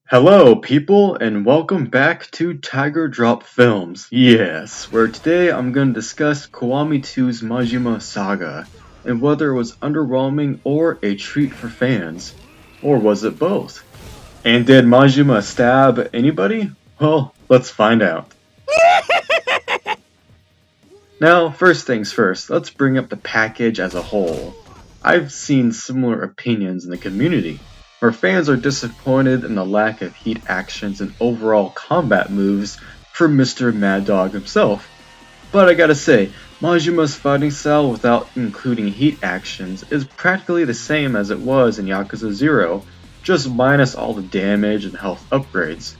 Hello, people, and welcome back to Tiger Drop Films. Yes, where today I'm going to discuss Kiwami 2's Majima Saga, and whether it was underwhelming or a treat for fans. Or was it both? And did Majima stab anybody? Well, let's find out. Now, first things first, let's bring up the package as a whole. I've seen similar opinions in the community, where fans are disappointed in the lack of heat actions and overall combat moves from Mr. Mad Dog himself. But I gotta say, Majima's fighting style without including heat actions is practically the same as it was in Yakuza 0, just minus all the damage and health upgrades.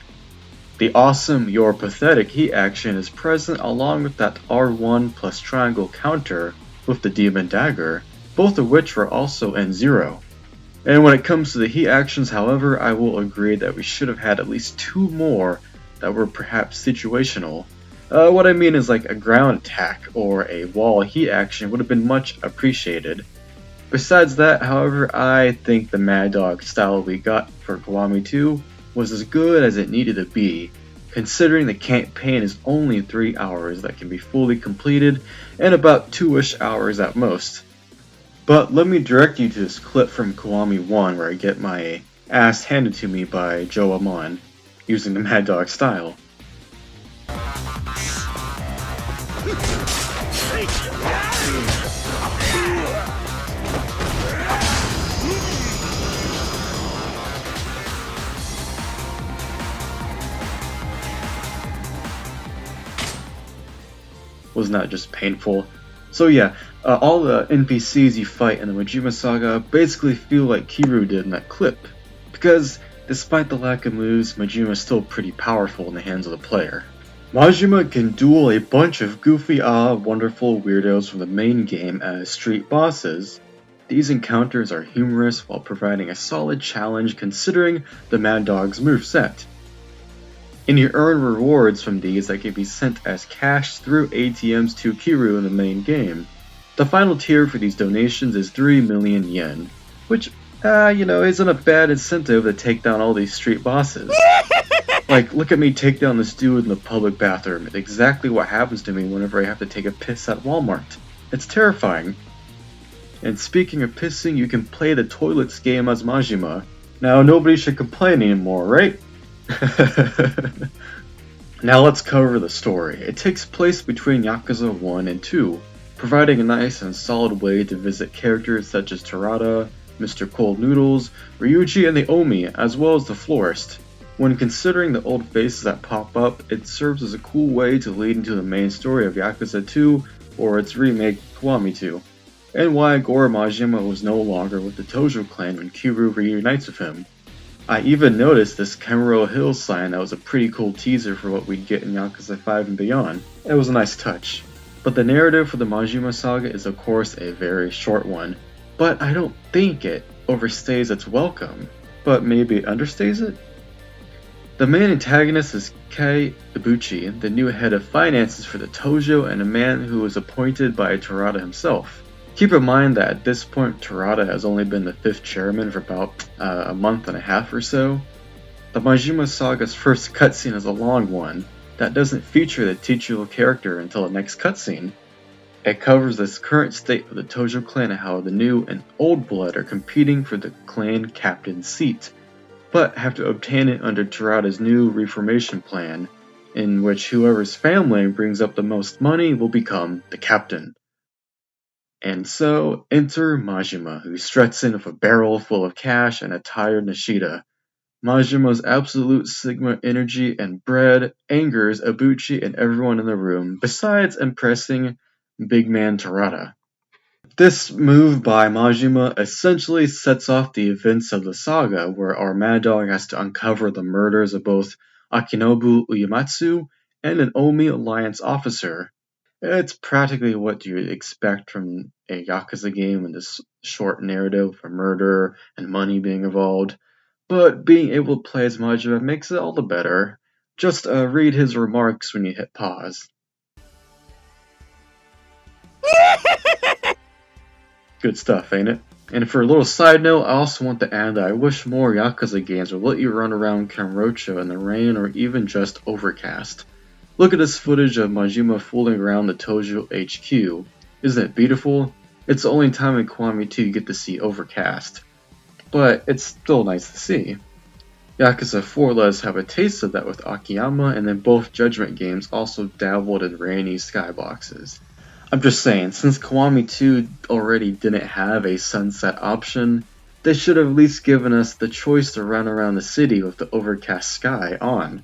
The awesome You're Pathetic heat action is present along with that R1 plus triangle counter with the Demon Dagger, both of which were also in Zero. And when it comes to the heat actions, however, I will agree that we should have had at least two more that were perhaps situational. What I mean is like a ground attack or a wall heat action would have been much appreciated. Besides that, however, I think the Mad Dog style we got for Kiwami 2 was as good as it needed to be, considering the campaign is only 3 hours that can be fully completed and about 2-ish hours at most. But let me direct you to this clip from Kiwami 1 where I get my ass handed to me by Joe Amon, using the Mad Dog style. Was not just painful. So yeah, all the NPCs you fight in the Majima Saga basically feel like Kiryu did in that clip, because despite the lack of moves, Majima is still pretty powerful in the hands of the player. Majima can duel a bunch of goofy, wonderful weirdos from the main game as street bosses. These encounters are humorous while providing a solid challenge considering the Mad Dog's moveset. And you earn rewards from these that can be sent as cash through ATMs to Kiryu in the main game. The final tier for these donations is 3 million yen, which, isn't a bad incentive to take down all these street bosses. Like, look at me take down this dude in the public bathroom. It's exactly what happens to me whenever I have to take a piss at Walmart. It's terrifying. And speaking of pissing, you can play the toilets game as Majima. Now, nobody should complain anymore, right? Now let's cover the story. It takes place between Yakuza 1 and 2, providing a nice and solid way to visit characters such as Terada, Mr. Cold Noodles, Ryuji, and the Omi, as well as the florist. When considering the old faces that pop up, it serves as a cool way to lead into the main story of Yakuza 2, or its remake, Kiwami 2, and why Goro Majima was no longer with the Tojo clan when Kiryu reunites with him. I even noticed this Kemerow Hill sign that was a pretty cool teaser for what we'd get in Yakuza 5 and beyond. It was a nice touch. But the narrative for the Majima Saga is of course a very short one, but I don't think it overstays its welcome, but maybe it understays it? The main antagonist is Kei Ibuchi, the new head of finances for the Tojo and a man who was appointed by Terada himself. Keep in mind that at this point Terada has only been the 5th chairman for about a month and a half or so. The Majima Saga's first cutscene is a long one that doesn't feature the titular character until the next cutscene. It covers the current state of the Tojo clan and how the new and old blood are competing for the clan captain's seat, but have to obtain it under Terada's new reformation plan, in which whoever's family brings up the most money will become the captain. And so, enter Majima, who struts in with a barrel full of cash and a tired Nishida. Majima's absolute Sigma energy and bread angers Ibuchi and everyone in the room, besides impressing big man Terada. This move by Majima essentially sets off the events of the saga, where our Mad Dog has to uncover the murders of both Akinobu Uematsu and an Omi Alliance officer. It's practically what you would expect from a Yakuza game in this short narrative of murder and money being involved. but being able to play as Majima makes it all the better. Just read his remarks when you hit pause. Good stuff, ain't it? And for a little side note, I also want to add that I wish more Yakuza games would let you run around Kamurocho in the rain or even just overcast. Look at this footage of Majima fooling around the Tojo HQ. Isn't it beautiful? It's the only time in Kiwami 2 you get to see overcast. But it's still nice to see. Yakuza 4 let us have a taste of that with Akiyama, and then both Judgment games also dabbled in rainy skyboxes. I'm just saying, since Kiwami 2 already didn't have a sunset option, they should have at least given us the choice to run around the city with the overcast sky on.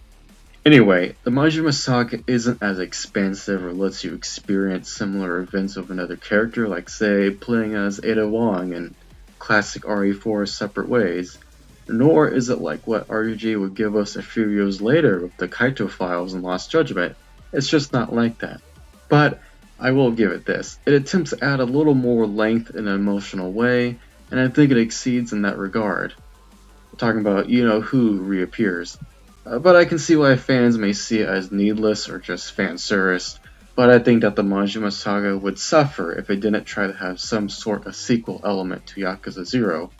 Anyway, the Majima Saga isn't as expansive or lets you experience similar events of another character, like say, playing as Ada Wong in classic RE4 separate ways, nor is it like what RUG would give us a few years later with the Kaito Files and Lost Judgment. It's just not like that. But I will give it this. It attempts to add a little more length in an emotional way, and I think it exceeds in that regard. We're talking about you-know-who reappears. But I can see why fans may see it as needless or just fan service, but I think that the Majima Saga would suffer if it didn't try to have some sort of sequel element to Yakuza 0.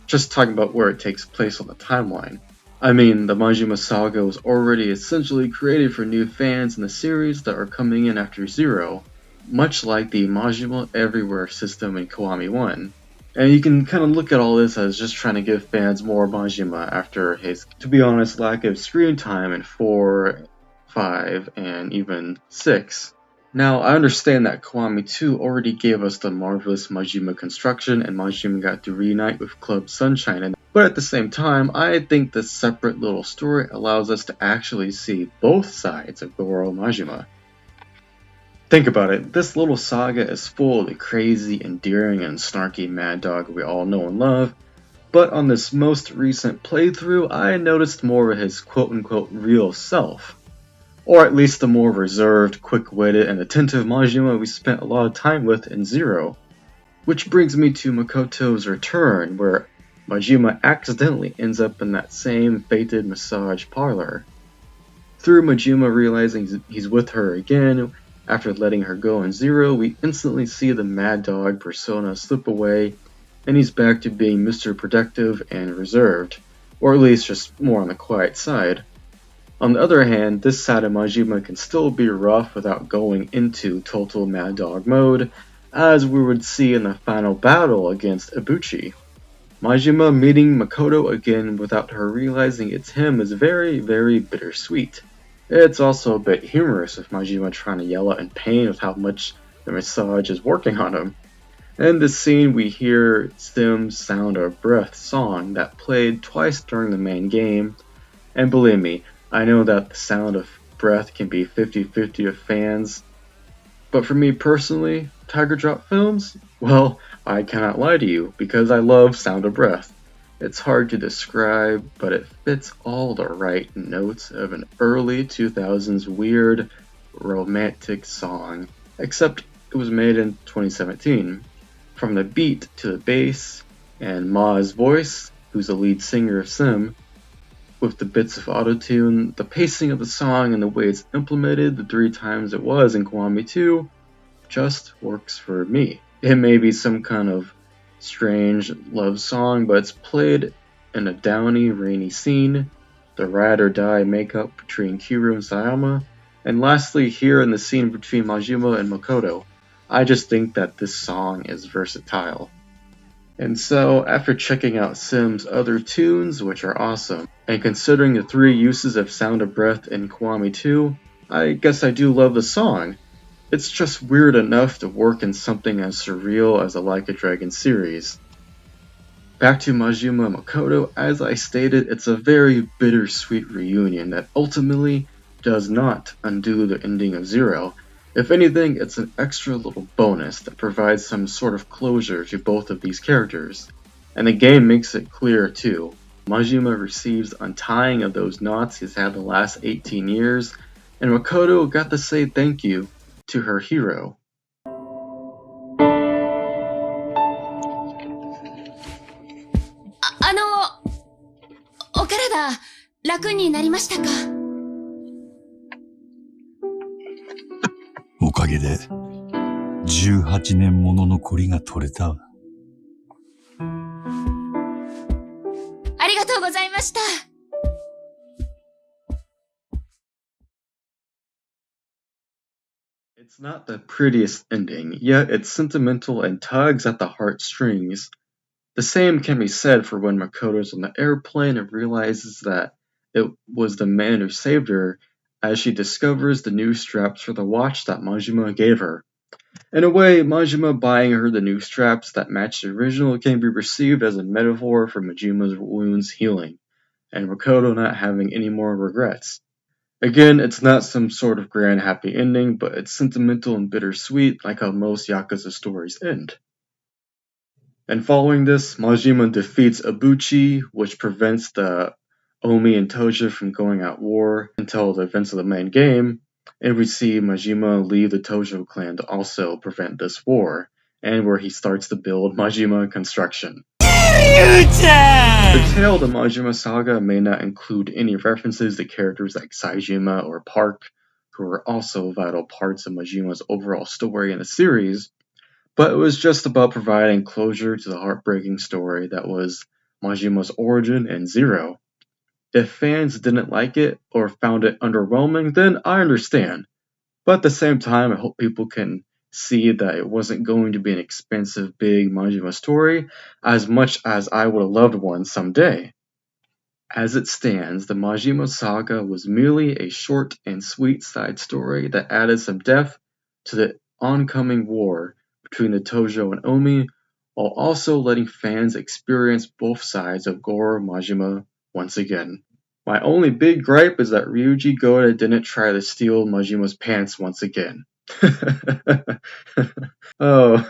Just talking about where it takes place on the timeline. I mean, the Majima Saga was already essentially created for new fans in the series that are coming in after 0, much like the Majima Everywhere system in Kiwami 1. And you can kind of look at all this as just trying to give fans more Majima after his, to be honest, lack of screen time in 4, 5, and even 6. Now, I understand that Kiwami 2 already gave us the marvelous Majima construction and Majima got to reunite with Club Sunshine, but at the same time, I think this separate little story allows us to actually see both sides of Goro Majima. Think about it, this little saga is full of the crazy, endearing, and snarky Mad Dog we all know and love, but on this most recent playthrough, I noticed more of his quote-unquote real self. Or at least the more reserved, quick-witted, and attentive Majima we spent a lot of time with in 0. Which brings me to Makotos Return, where Majima accidentally ends up in that same fated massage parlor. Through Majima realizing he's with her again, after letting her go in 0, we instantly see the Mad Dog persona slip away, and he's back to being Mr. Productive and reserved, or at least just more on the quiet side. On the other hand, this side of Majima can still be rough without going into total Mad Dog mode, as we would see in the final battle against Ibuchi. Majima meeting Makoto again without her realizing it's him is very, very bittersweet. It's also a bit humorous with Majima trying to yell out in pain with how much the massage is working on him. In this scene, we hear Sim's Sound of Breath song that played twice during the main game, and believe me, I know that the Sound of Breath can be 50-50 of fans, but for me personally, Tiger Drop films? Well, I cannot lie to you, because I love Sound of Breath. It's hard to describe, but it fits all the right notes of an early 2000s weird, romantic song, except it was made in 2017. From the beat to the bass, and Ma's voice, who's the lead singer of Sim, with the bits of autotune, the pacing of the song, and the way it's implemented the 3 times it was in Kiwami 2, just works for me. It may be some kind of strange love song, but it's played in a downy, rainy scene, the ride or die makeup between Kiryu and Sayama, and lastly here in the scene between Majima and Makoto. I just think that this song is versatile. And so, after checking out Sim's other tunes, which are awesome, and considering the 3 uses of Sound of Breath in Kiwami 2, I guess I do love the song. It's just weird enough to work in something as surreal as the Like a Dragon series. Back to Majima and Makoto, as I stated, it's a very bittersweet reunion that ultimately does not undo the ending of 0. If anything, it's an extra little bonus that provides some sort of closure to both of these characters. And the game makes it clear too. Majima receives untying of those knots he's had the last 18 years, and Makoto got to say thank you to her hero. お体、楽になりましたか？おかげで、18年もののコリが取れたわ。ありがとうございました。It's not the prettiest ending, yet it's sentimental and tugs at the heartstrings. The same can be said for when Makoto's on the airplane and realizes that it was the man who saved her, as she discovers the new straps for the watch that Majima gave her. In a way, Majima buying her the new straps that match the original can be received as a metaphor for Majima's wounds healing, and Makoto not having any more regrets. Again, it's not some sort of grand happy ending, but it's sentimental and bittersweet like how most Yakuza stories end. And following this, Majima defeats Ibuchi, which prevents the Omi and Toja from going at war until the events of the main game, and we see Majima leave the Tojo clan to also prevent this war, and where he starts to build Majima Construction. The tale of the Majima Saga may not include any references to characters like Saejima or Park, who are also vital parts of Majima's overall story in the series, but it was just about providing closure to the heartbreaking story that was Majima's origin and Zero. If fans didn't like it or found it underwhelming, then I understand. But at the same time, I hope people can see that it wasn't going to be an expensive, big Majima story as much as I would have loved one someday. As it stands, the Majima Saga was merely a short and sweet side story that added some depth to the oncoming war between the Tojo and Omi, while also letting fans experience both sides of Goro Majima once again. My only big gripe is that Ryuji Goda didn't try to steal Majima's pants once again. Oh.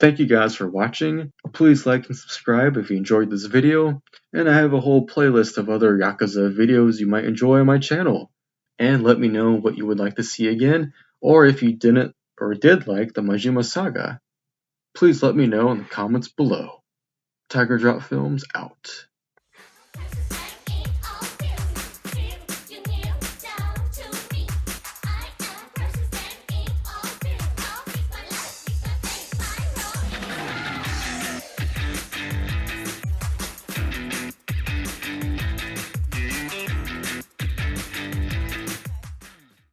Thank you guys for watching. Please like and subscribe if you enjoyed this video, and I have a whole playlist of other Yakuza videos you might enjoy on my channel. And let me know what you would like to see again, or if you didn't or did like the Majima Saga. Please let me know in the comments below. Tiger Drop Films out.